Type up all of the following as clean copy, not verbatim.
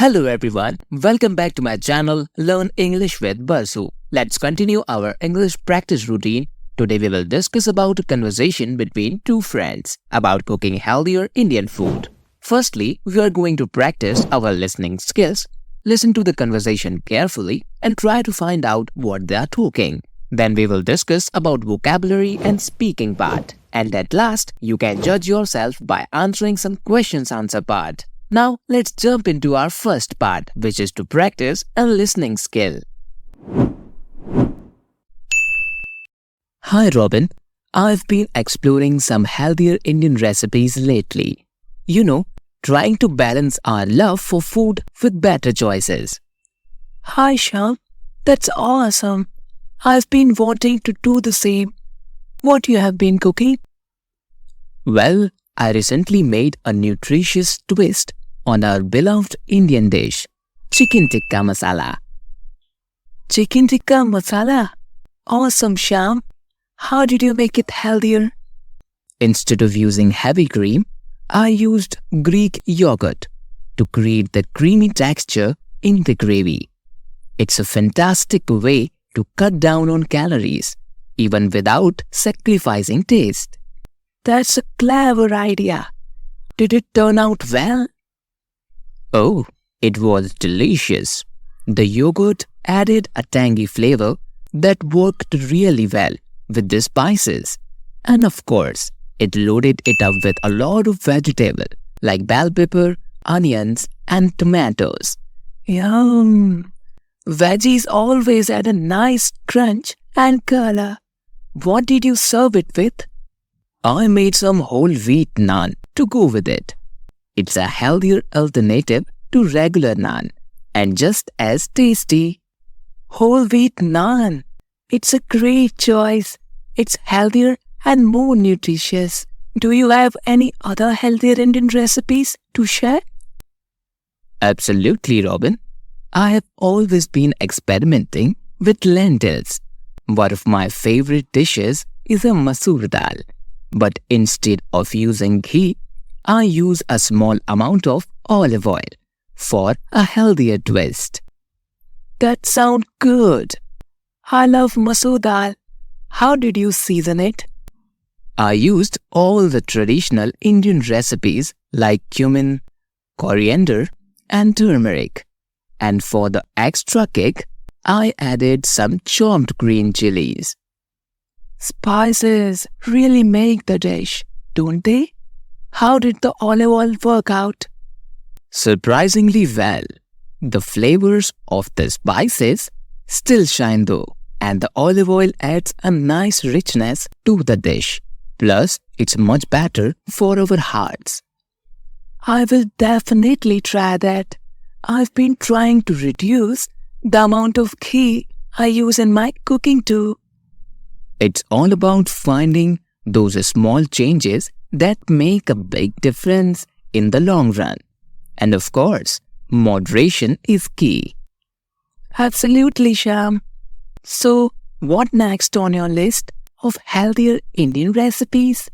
Hello everyone, welcome back to my channel Learn English with Basu. Let's continue our English practice routine. Today we will discuss about a conversation between two friends about cooking healthier Indian food. Firstly, we are going to practice our listening skills. Listen to the conversation carefully and try to find out what they are talking. Then we will discuss about vocabulary and speaking part. And at last, you can judge yourself by answering some questions answer part. Now, let's jump into our first part, which is to practice a listening skill. Hi Robin, I've been exploring some healthier Indian recipes lately. Trying to balance our love for food with better choices. Hi Shyam, that's awesome. I've been wanting to do the same. What you have been cooking? Well, I recently made a nutritious twist on our beloved Indian dish, chicken tikka masala. Chicken tikka masala? Awesome Shyam. How did you make it healthier? Instead of using heavy cream, I used Greek yogurt to create the creamy texture in the gravy. It's a fantastic way to cut down on calories, even without sacrificing taste. That's a clever idea. Did it turn out well? Oh, it was delicious. The yogurt added a tangy flavor that worked really well with the spices. And of course, it loaded it up with a lot of vegetables like bell pepper, onions and tomatoes. Yum! Veggies always add a nice crunch and color. What did you serve it with? I made some whole wheat naan to go with it. It's a healthier alternative to regular naan and just as tasty. Whole wheat naan. It's a great choice. It's healthier and more nutritious. Do you have any other healthier Indian recipes to share? Absolutely, Robin. I have always been experimenting with lentils. One of my favorite dishes is a masoor dal. But instead of using ghee, I use a small amount of olive oil for a healthier twist. That sounds good. I love masoor dal. How did you season it? I used all the traditional Indian recipes like cumin, coriander and turmeric. And for the extra kick, I added some chopped green chilies. Spices really make the dish, don't they? How did the olive oil work out? Surprisingly well. The flavors of the spices still shine though, and the olive oil adds a nice richness to the dish. Plus, it's much better for our hearts. I will definitely try that. I've been trying to reduce the amount of ghee I use in my cooking too. It's all about finding those small changes that make a big difference in the long run. And of course, moderation is key. Absolutely, Shyam. So, what next on your list of healthier Indian recipes?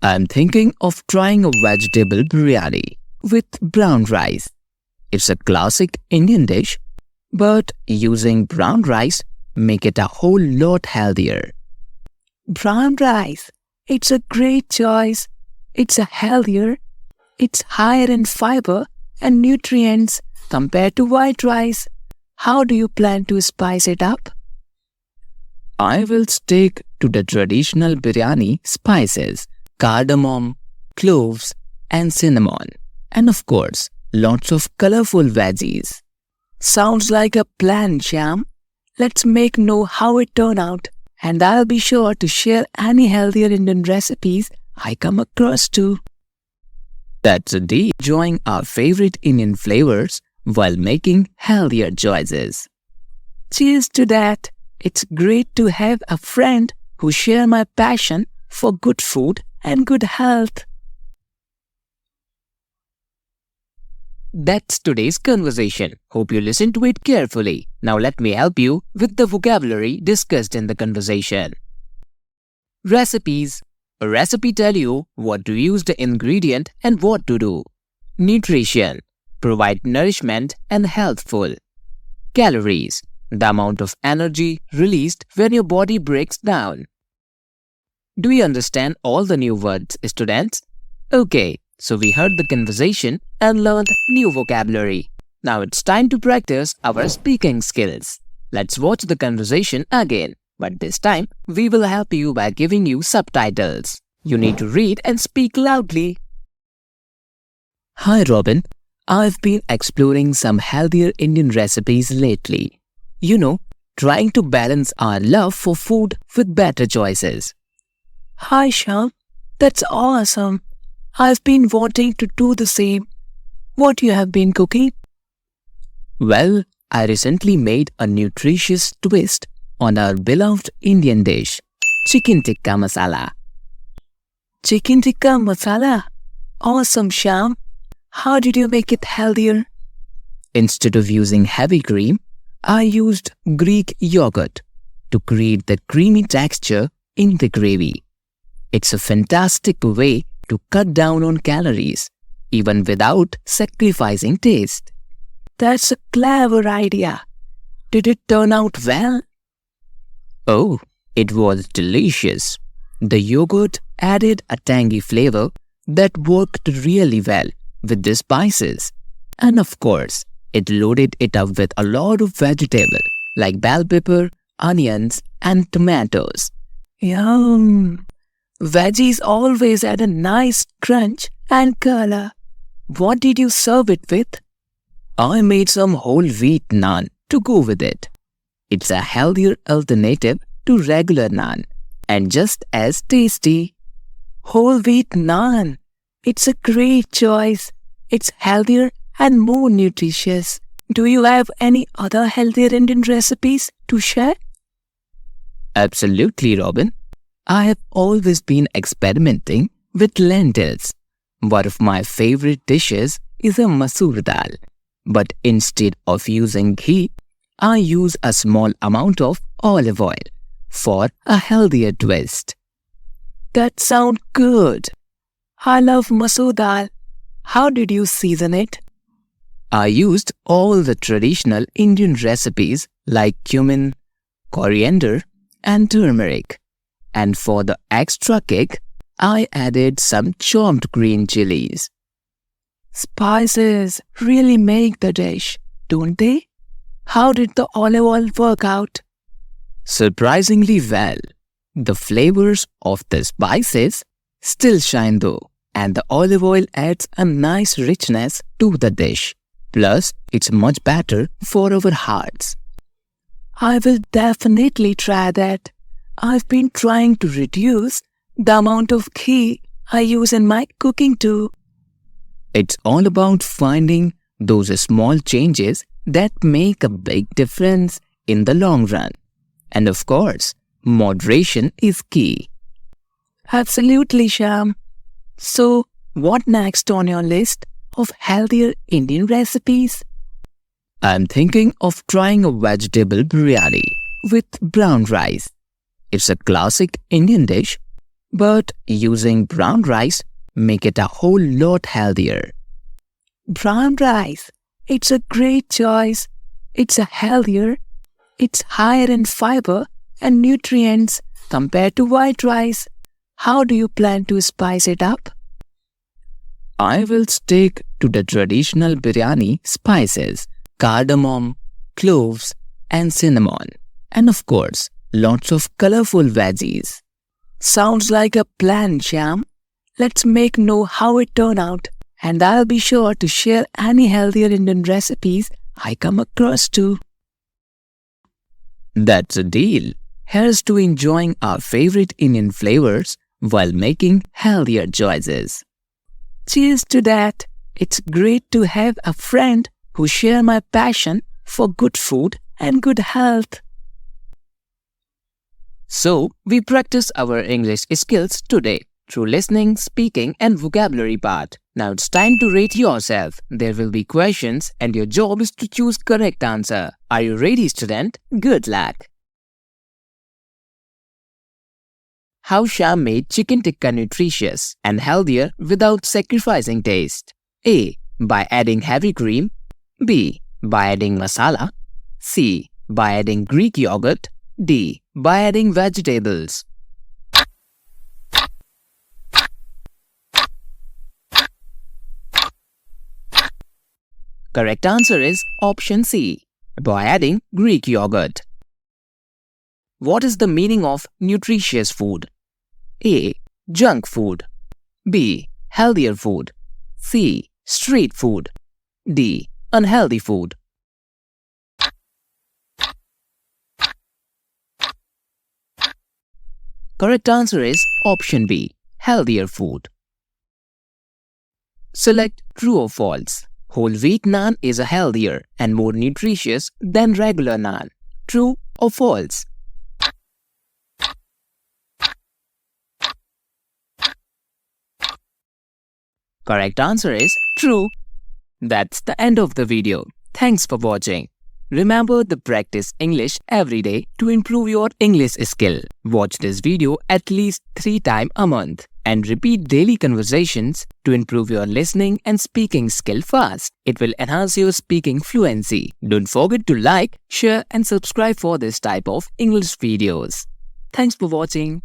I'm thinking of trying a vegetable biryani with brown rice. It's a classic Indian dish, but using brown rice make it a whole lot healthier. Brown rice. It's a great choice. It's healthier. It's higher in fiber and nutrients compared to white rice. How do you plan to spice it up? I will stick to the traditional biryani spices, cardamom, cloves and cinnamon. And of course, lots of colorful veggies. Sounds like a plan, Shyam. Let's know how it turned out. And I'll be sure to share any healthier Indian recipes I come across too. That's a deal. Enjoying our favorite Indian flavors while making healthier choices. Cheers to that. It's great to have a friend who shares my passion for good food and good health. That's today's conversation. Hope you listened to it carefully. Now let me help you with the vocabulary discussed in the conversation. Recipes. A recipe tells you what to use the ingredient and what to do. Nutrition provide nourishment and healthful. Calories, the amount of energy released when your body breaks down. Do you understand all the new words, students? Okay, so we heard the conversation and learned new vocabulary. Now it's time to practice our speaking skills. Let's watch the conversation again, but this time we will help you by giving you subtitles. You need to read and speak loudly. Hi Robin, I've been exploring some healthier Indian recipes lately. Trying to balance our love for food with better choices. Hi, Sham. That's awesome. I've been wanting to do the same. What you have been cooking? Well, I recently made a nutritious twist on our beloved Indian dish, chicken tikka masala. Chicken tikka masala. Awesome, Sham. How did you make it healthier? Instead of using heavy cream, I used Greek yogurt to create the creamy texture in the gravy. It's a fantastic way to cut down on calories, even without sacrificing taste. That's a clever idea. Did it turn out well? Oh, it was delicious. The yogurt added a tangy flavor that worked really well with the spices. And of course, it loaded it up with a lot of vegetables like bell pepper, onions, and tomatoes. Yum! Veggies always add a nice crunch and color. What did you serve it with? I made some whole wheat naan to go with it. It's a healthier alternative to regular naan and just as tasty. Whole wheat naan. It's a great choice. It's healthier and more nutritious. Do you have any other healthier Indian recipes to share? Absolutely, Robin. I have always been experimenting with lentils. One of my favorite dishes is a masoor dal. But instead of using ghee, I use a small amount of olive oil for a healthier twist. That sounds good. I love masoor dal. How did you season it? I used all the traditional Indian recipes like cumin, coriander, and turmeric. And for the extra kick, I added some chopped green chilies. Spices really make the dish, don't they? How did the olive oil work out? Surprisingly well. The flavors of the spices still shine though, and the olive oil adds a nice richness to the dish. Plus, it's much better for our hearts. I will definitely try that. I've been trying to reduce the amount of ghee I use in my cooking too. It's all about finding those small changes that make a big difference in the long run. And of course, moderation is key. Absolutely, Sham. So, what next on your list of healthier Indian recipes? I'm thinking of trying a vegetable biryani with brown rice. It's a classic Indian dish, but using brown rice make it a whole lot healthier. Brown rice. It's a great choice. It's healthier. It's higher in fiber and nutrients compared to white rice. How do you plan to spice it up? I will stick to the traditional biryani spices, cardamom, cloves, and cinnamon. And of course, lots of colorful veggies. Sounds like a plan, Sham. Let's know how it turned out. And I'll be sure to share any healthier Indian recipes I come across too. That's a deal. Here's to enjoying our favorite Indian flavors while making healthier choices. Cheers to that. It's great to have a friend who shares my passion for good food and good health. So, we practice our English skills today through listening, speaking, and vocabulary part. Now it's time to rate yourself. There will be questions and your job is to choose correct answer. Are you ready, student? Good luck. How Sham made chicken tikka nutritious and healthier without sacrificing taste. A. By adding heavy cream. B. By adding masala. C. By adding Greek yogurt. D. By adding vegetables. Correct answer is option C. By adding Greek yogurt. What is the meaning of nutritious food? A. Junk food. B. Healthier food. C. Street food. D. Unhealthy food. Correct answer is option B. Healthier food. Select true or false. Whole wheat naan is a healthier and more nutritious than regular naan. True or false? Correct answer is true. That's the end of the video. Thanks for watching. Remember to practice English every day to improve your English skill. Watch this video at least 3 times a month and repeat daily conversations to improve your listening and speaking skill fast. It will enhance your speaking fluency. Don't forget to like, share and subscribe for this type of English videos. Thanks for watching.